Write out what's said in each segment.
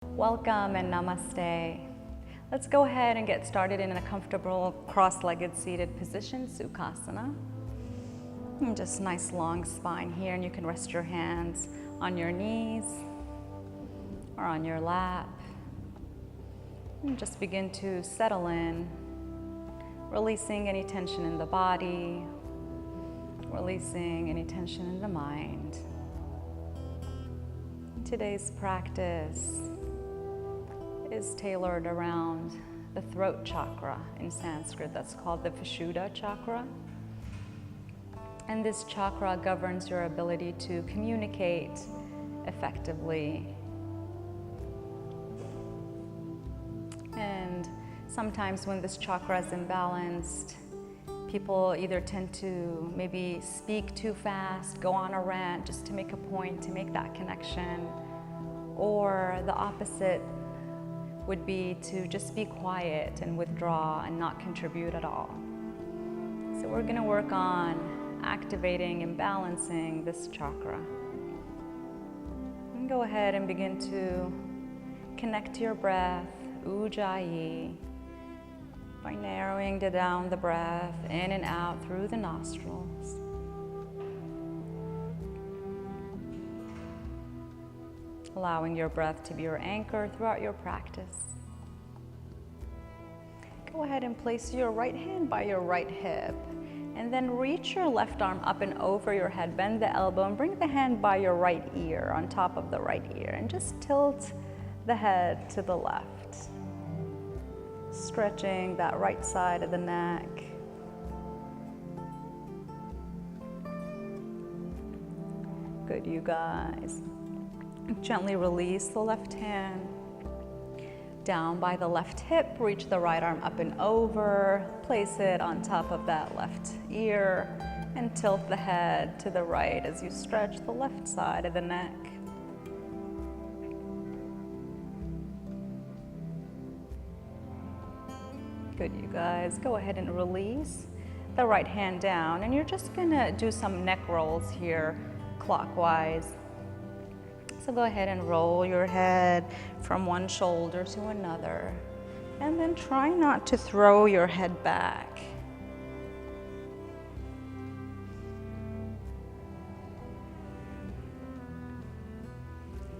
Welcome and namaste. Let's go ahead and get started in a comfortable cross-legged seated position, Sukhasana. And just nice long spine here, and you can rest your hands on your knees or on your lap. And just begin to settle in, releasing any tension in the body, releasing any tension in the mind. Today's practice is tailored around the throat chakra. In Sanskrit, that's called the Vishuddha chakra. And this chakra governs your ability to communicate effectively. And sometimes when this chakra is imbalanced, people either tend to maybe speak too fast, go on a rant just to make a point, to make that connection, or the opposite would be to just be quiet and withdraw and not contribute at all. So we're going to work on activating and balancing this chakra. And go ahead and begin to connect to your breath, Ujjayi, by narrowing down the breath in and out through the nostrils. Allowing your breath to be your anchor throughout your practice. Go ahead and place your right hand by your right hip, and then reach your left arm up and over your head. Bend the elbow and bring the hand by your right ear, on top of the right ear, and just tilt the head to the left. Stretching that right side of the neck. Good, you guys. Gently release the left hand. Down by the left hip, reach the right arm up and over. Place it on top of that left ear and tilt the head to the right as you stretch the left side of the neck. Good, you guys. Go ahead and release the right hand down, and you're just gonna do some neck rolls here, clockwise. So go ahead and roll your head from one shoulder to another, and then try not to throw your head back.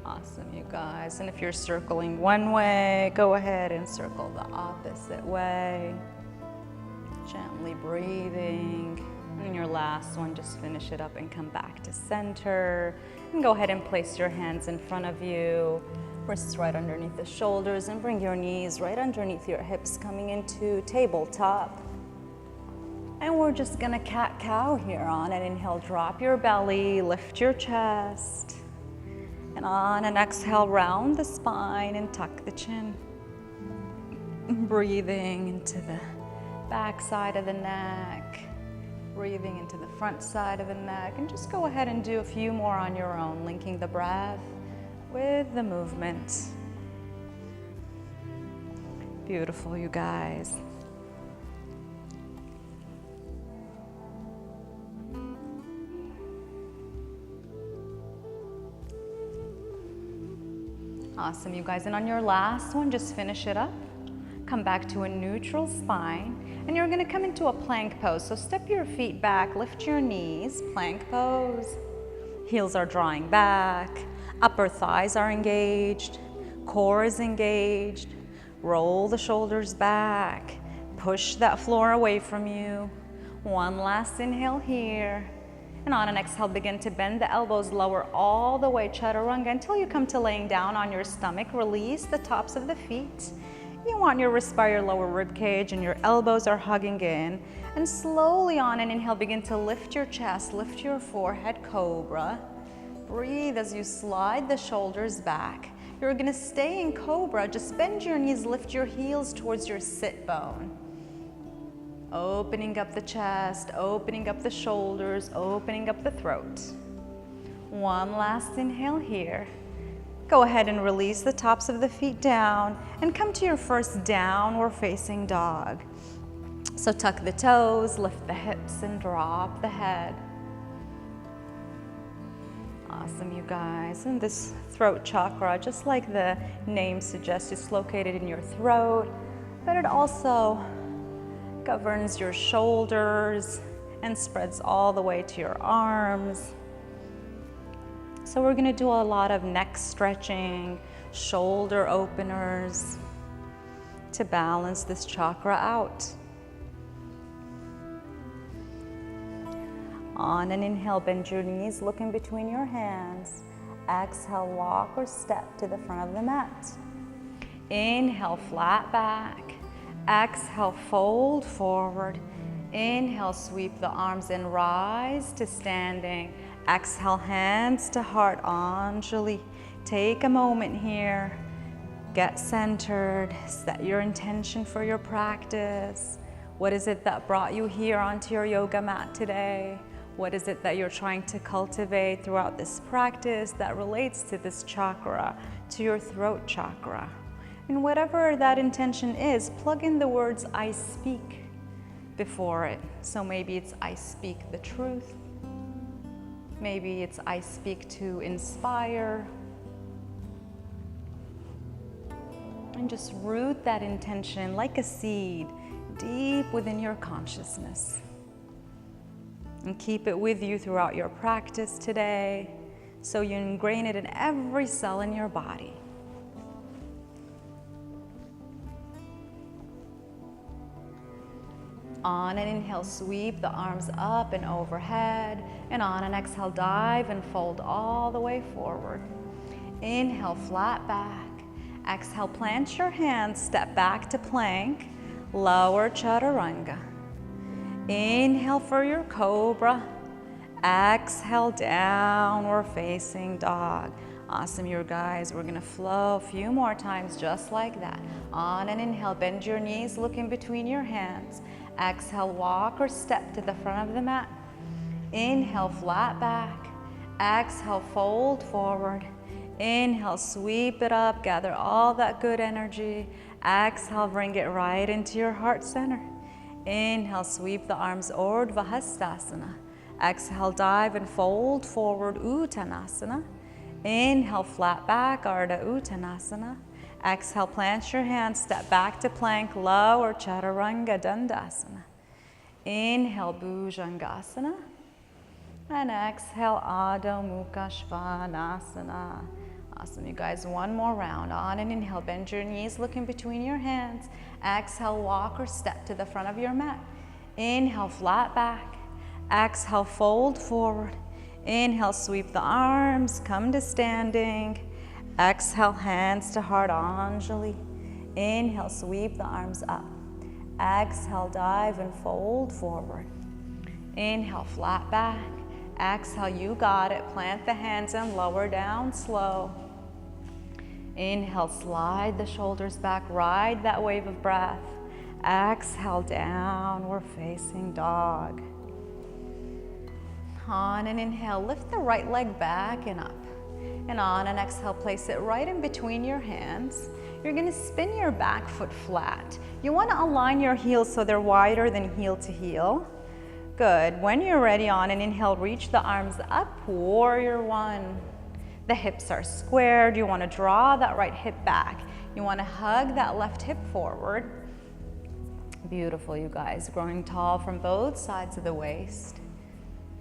Awesome, you guys. And if you're circling one way, go ahead and circle the opposite way. Gently breathing. And your last one, just finish it up and come back to center. And go ahead and place your hands in front of you, wrists right underneath the shoulders, and bring your knees right underneath your hips, coming into tabletop. And we're just gonna cat-cow here. On an inhale, drop your belly, lift your chest. And on an exhale, round the spine and tuck the chin. Breathing into the back side of the neck. Breathing into the front side of the neck. And just go ahead and do a few more on your own, linking the breath with the movement. Beautiful, you guys. Awesome, you guys. And on your last one, just finish it up. Come back to a neutral spine, and you're gonna come into a plank pose. So step your feet back, lift your knees, plank pose. Heels are drawing back, upper thighs are engaged, core is engaged. Roll the shoulders back, push that floor away from you. One last inhale here. And on an exhale, begin to bend the elbows, lower all the way, chaturanga, until you come to laying down on your stomach. Release the tops of the feet. You want your wrists by your lower rib cage, and your elbows are hugging in. And slowly on an inhale, begin to lift your chest, lift your forehead, cobra. Breathe as you slide the shoulders back. You're gonna stay in cobra. Just bend your knees, lift your heels towards your sit bone. Opening up the chest, opening up the shoulders, opening up the throat. One last inhale here. Go ahead and release the tops of the feet down and come to your first downward facing dog. So tuck the toes, lift the hips, and drop the head. Awesome, you guys. And this throat chakra, just like the name suggests, it's located in your throat, but it also governs your shoulders and spreads all the way to your arms. So we're gonna do a lot of neck stretching, shoulder openers to balance this chakra out. On an inhale, bend your knees, look in between your hands. Exhale, walk or step to the front of the mat. Inhale, flat back. Exhale, fold forward. Inhale, sweep the arms and rise to standing. Exhale, hands to heart, Anjali. Take a moment here. Get centered. Set your intention for your practice. What is it that brought you here onto your yoga mat today? What is it that you're trying to cultivate throughout this practice that relates to this chakra, to your throat chakra? And whatever that intention is, plug in the words I speak before it. So maybe it's I speak the truth. Maybe it's I speak to inspire. And just root that intention like a seed deep within your consciousness. And keep it with you throughout your practice today, so you ingrain it in every cell in your body. On an inhale, sweep the arms up and overhead, and on an exhale, dive and fold all the way forward. Inhale, flat back. Exhale, plant your hands, step back to plank, lower chaturanga. Inhale for your cobra. Exhale, downward facing dog. Awesome, you guys. We're gonna flow a few more times just like that. On an inhale, bend your knees, look in between your hands. Exhale, walk or step to the front of the mat. Inhale, flat back. Exhale, fold forward. Inhale, sweep it up, gather all that good energy. Exhale, bring it right into your heart center. Inhale, sweep the arms, Urdhva Hastasana. Exhale, dive and fold forward, Uttanasana. Inhale, flat back, Ardha Uttanasana. Exhale, plant your hands, step back to plank, lower Chaturanga Dandasana. Inhale, Bhujangasana. And exhale, Adho Mukha Svanasana. Awesome, you guys. One more round. On an inhale, bend your knees, look in between your hands. Exhale, walk or step to the front of your mat. Inhale, flat back. Exhale, fold forward. Inhale, sweep the arms, come to standing. Exhale, hands to heart, Anjali. Inhale, sweep the arms up. Exhale, dive and fold forward. Inhale, flat back. Exhale, you got it. Plant the hands and lower down slow. Inhale, slide the shoulders back, ride that wave of breath. Exhale, downward facing dog. On an inhale, lift the right leg back and up. And on an exhale, place it right in between your hands. You're gonna spin your back foot flat. You wanna align your heels so they're wider than heel to heel. Good. When you're ready, on an inhale, reach the arms up, warrior one. The hips are squared. You want to draw that right hip back. You want to hug that left hip forward. Beautiful, you guys. Growing tall from both sides of the waist.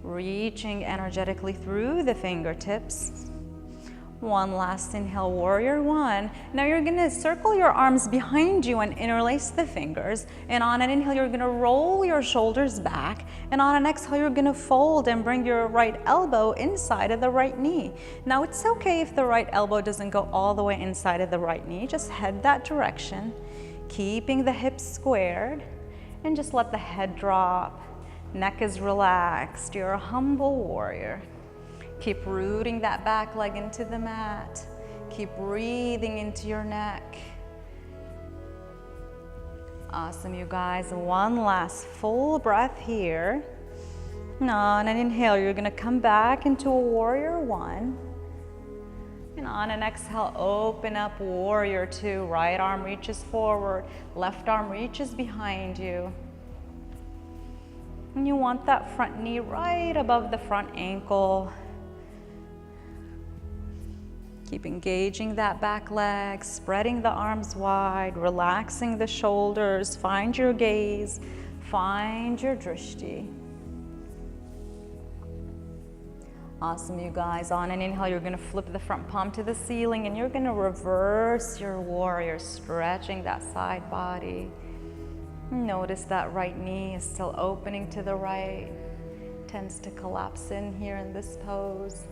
Reaching energetically through the fingertips. One last inhale, warrior one. Now you're gonna circle your arms behind you and interlace the fingers. And on an inhale, you're gonna roll your shoulders back. And on an exhale, you're gonna fold and bring your right elbow inside of the right knee. Now it's okay if the right elbow doesn't go all the way inside of the right knee. Just head that direction, keeping the hips squared. And just let the head drop. Neck is relaxed. You're a humble warrior. Keep rooting that back leg into the mat. Keep breathing into your neck. Awesome, you guys. One last full breath here. And on an inhale, you're gonna come back into a warrior one. And on an exhale, open up warrior two. Right arm reaches forward, left arm reaches behind you. And you want that front knee right above the front ankle. Keep engaging that back leg, spreading the arms wide, relaxing the shoulders. Find your gaze, find your drishti. Awesome, you guys. On an inhale, you're going to flip the front palm to the ceiling and you're going to reverse your warrior, stretching that side body. Notice that right knee is still opening to the right. Tends to collapse in here in this pose.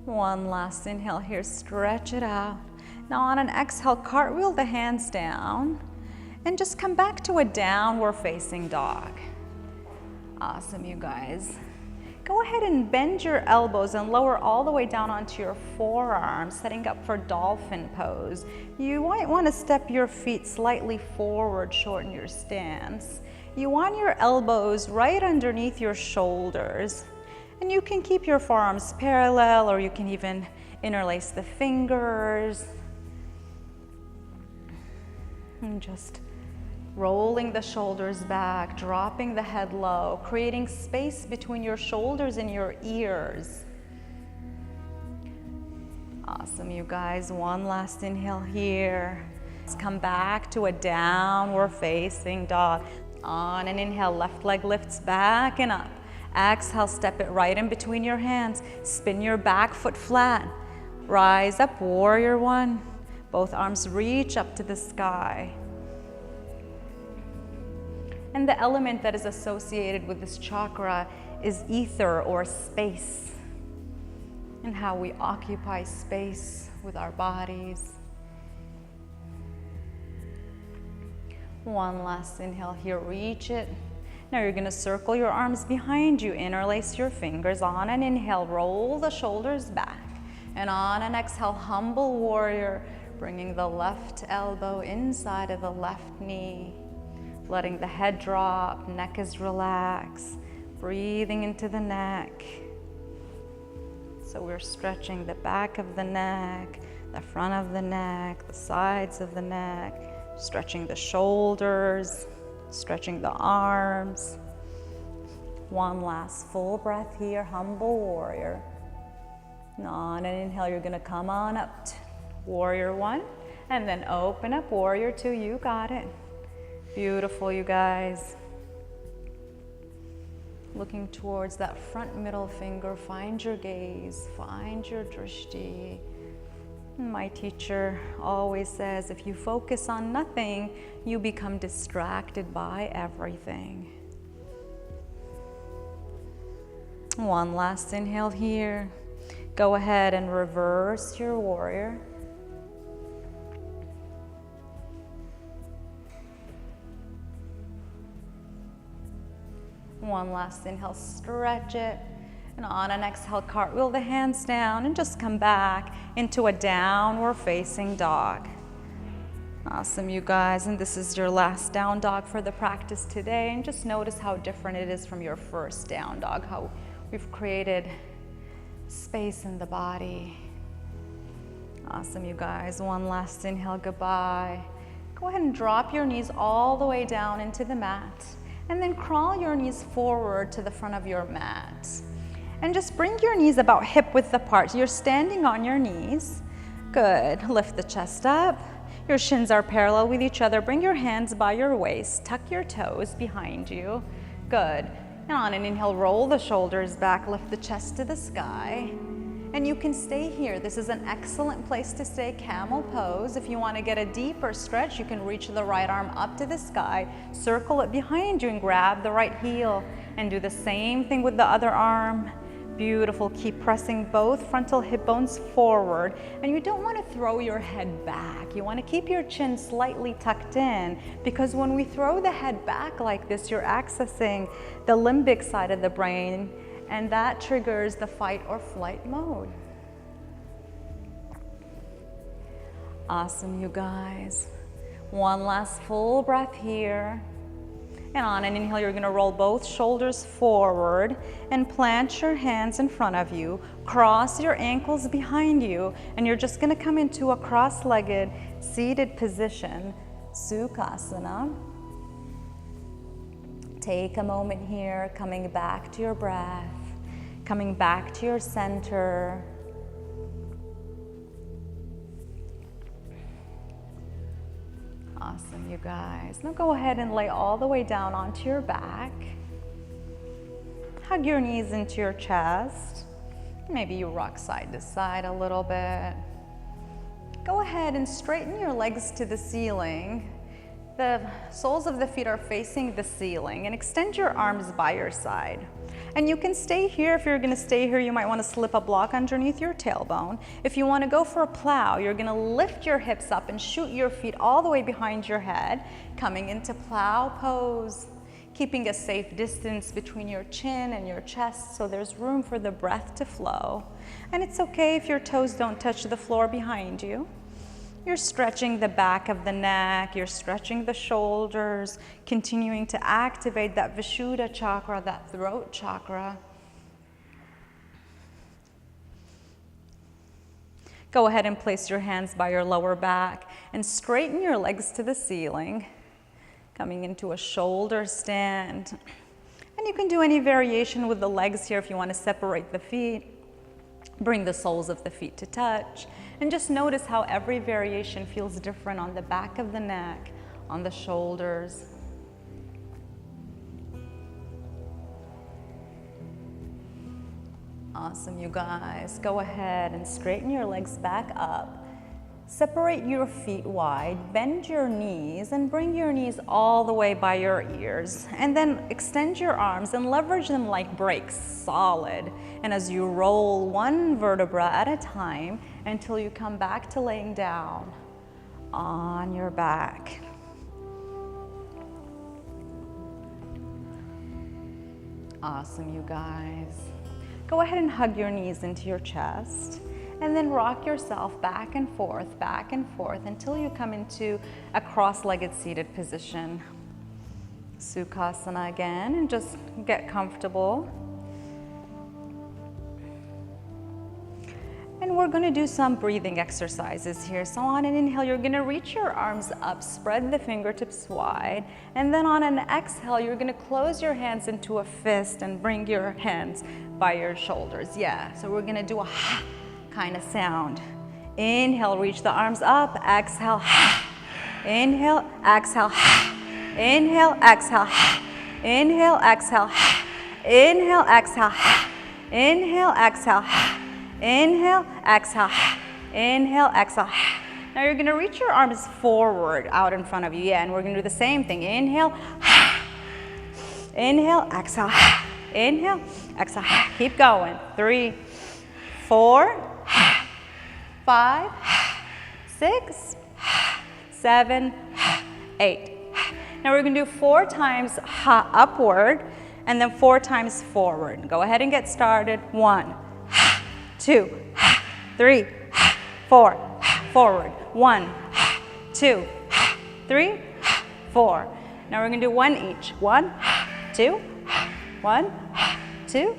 One last inhale here, stretch it out. Now on an exhale, cartwheel the hands down and just come back to a downward facing dog. Awesome, you guys. Go ahead and bend your elbows and lower all the way down onto your forearms, setting up for dolphin pose. You might want to step your feet slightly forward, shorten your stance. You want your elbows right underneath your shoulders. And you can keep your forearms parallel, or you can even interlace the fingers. And just rolling the shoulders back, dropping the head low, creating space between your shoulders and your ears. Awesome, you guys. One last inhale here. Let's come back to a downward facing dog. On an inhale, left leg lifts back and up. Exhale, step it right in between your hands. Spin your back foot flat. Rise up, warrior one. Both arms reach up to the sky. And the element that is associated with this chakra is ether or space, and how we occupy space with our bodies. One last inhale here, reach it. Now you're going to circle your arms behind you, interlace your fingers. On an inhale, roll the shoulders back. And on an exhale, humble warrior, bringing the left elbow inside of the left knee. Letting the head drop, neck is relaxed. Breathing into the neck. So we're stretching the back of the neck, the front of the neck, the sides of the neck, stretching the shoulders, stretching the arms. One last full breath here, humble warrior. And on an inhale, you're gonna come on up to warrior one, and then open up warrior two. You got it. Beautiful, you guys. Looking towards that front middle finger, find your gaze, find your drishti. My teacher always says, if you focus on nothing, you become distracted by everything. One last inhale here. Go ahead and reverse your warrior. One last inhale, stretch it. And on an exhale, cartwheel the hands down and just come back into a downward facing dog. Awesome, you guys. And this is your last down dog for the practice today. And just notice how different it is from your first down dog, how we've created space in the body. Awesome, you guys. One last inhale, goodbye. Go ahead and drop your knees all the way down into the mat. And then crawl your knees forward to the front of your mat. And just bring your knees about hip width apart. You're standing on your knees. Good. Lift the chest up. Your shins are parallel with each other. Bring your hands by your waist. Tuck your toes behind you. Good. And on an inhale, roll the shoulders back. Lift the chest to the sky. And you can stay here. This is an excellent place to stay, camel pose. If you want to get a deeper stretch, you can reach the right arm up to the sky, circle it behind you and grab the right heel. And do the same thing with the other arm. Beautiful. Keep pressing both frontal hip bones forward. And you don't want to throw your head back. You want to keep your chin slightly tucked in, because when we throw the head back like this, you're accessing the limbic side of the brain, and that triggers the fight or flight mode. Awesome, you guys. One last full breath here. And on an inhale, you're going to roll both shoulders forward and plant your hands in front of you. Cross your ankles behind you, and you're just going to come into a cross-legged seated position, Sukhasana. Take a moment here, coming back to your breath. Coming back to your center. Awesome, you guys. Now go ahead and lay all the way down onto your back. Hug your knees into your chest. Maybe you rock side to side a little bit. Go ahead and straighten your legs to the ceiling. The soles of the feet are facing the ceiling, and extend your arms by your side. And you can stay here. If you're gonna stay here, you might wanna slip a block underneath your tailbone. If you wanna go for a plow, you're gonna lift your hips up and shoot your feet all the way behind your head, coming into plow pose, keeping a safe distance between your chin and your chest so there's room for the breath to flow. And it's okay if your toes don't touch the floor behind you. You're stretching the back of the neck, you're stretching the shoulders, continuing to activate that Vishuddha chakra, that throat chakra. Go ahead and place your hands by your lower back and straighten your legs to the ceiling, coming into a shoulder stand. And you can do any variation with the legs here if you want to separate the feet. Bring the soles of the feet to touch. And just notice how every variation feels different on the back of the neck, on the shoulders. Awesome, you guys. Go ahead and straighten your legs back up. Separate your feet wide, bend your knees, and bring your knees all the way by your ears. And then extend your arms and leverage them like brakes, solid. And as you roll one vertebra at a time until you come back to laying down on your back. Awesome, you guys. Go ahead and hug your knees into your chest. And then rock yourself back and forth until you come into a cross-legged seated position. Sukhasana again, and just get comfortable. And we're gonna do some breathing exercises here. So on an inhale, you're gonna reach your arms up, spread the fingertips wide, and then on an exhale, you're gonna close your hands into a fist and bring your hands by your shoulders. Yeah, so we're gonna do a kind of sound. Inhale, reach the arms up, exhale, inhale, exhale, inhale, exhale, inhale, exhale, inhale, exhale, inhale, exhale, inhale, exhale, inhale, exhale. Now you're gonna reach your arms forward out in front of you, yeah, and we're gonna do the same thing. Inhale, inhale, exhale, inhale, exhale. Keep going. 3, 4, 5, 6, 7, 8. Now we're gonna do 4 times upward and then 4 times forward. Go ahead and get started. 1, 2, 3, 4, forward. 1, 2, 3, 4. Now we're gonna do 1 each. 1, 2, 1, 2,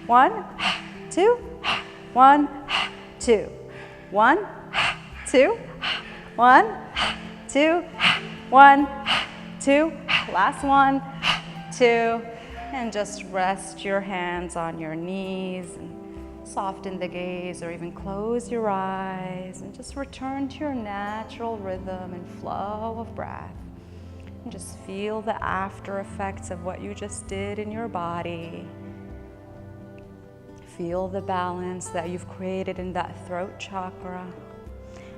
1, 2, 1, 2, 1, 2, 1, 2, 1, 2. Last 1, 2. And just rest your hands on your knees and soften the gaze, or even close your eyes and just return to your natural rhythm and flow of breath. And just feel the after effects of what you just did in your body. Feel the balance that you've created in that throat chakra.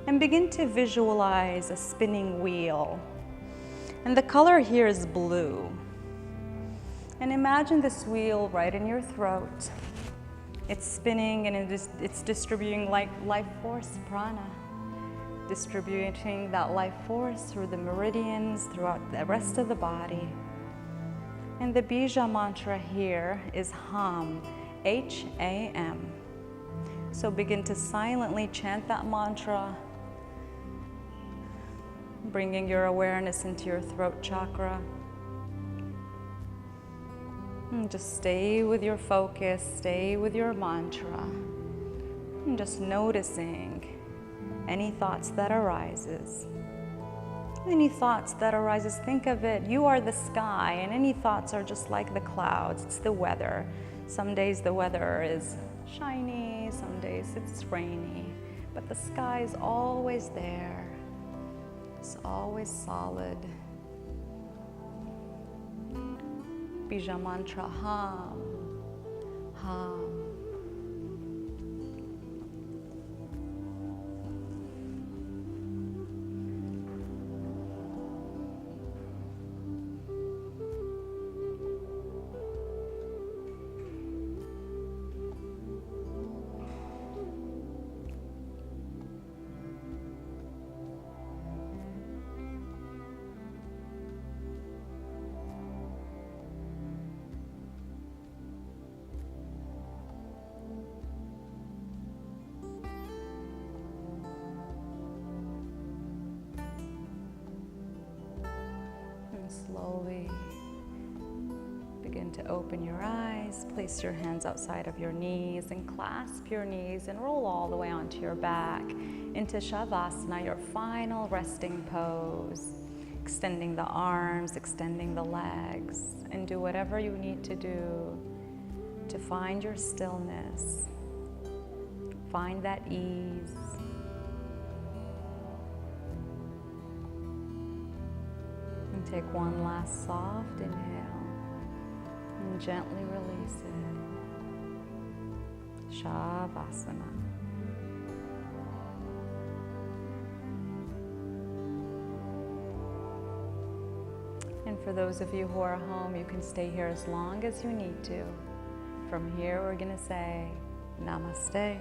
And begin to visualize a spinning wheel. And the color here is blue. And imagine this wheel right in your throat. It's spinning and it's distributing like life force prana. Distributing that life force through the meridians, throughout the rest of the body. And the bija mantra here is Ham. H-A-M. So begin to silently chant that mantra, bringing your awareness into your throat chakra. And just stay with your focus, stay with your mantra, and just noticing any thoughts that arises. Any thoughts that arises, think of it, you are the sky, and any thoughts are just like the clouds, it's the weather. Some days the weather is shiny, some days it's rainy, but the sky is always there. It's always solid. Bija mantra hum, hum. Slowly begin to open your eyes, place your hands outside of your knees and clasp your knees and roll all the way onto your back into Shavasana, your final resting pose. Extending the arms, extending the legs, and do whatever you need to do to find your stillness, find that ease. Take one last soft inhale and gently release it. Shavasana. And for those of you who are home, you can stay here as long as you need to. From here, we're going to say Namaste.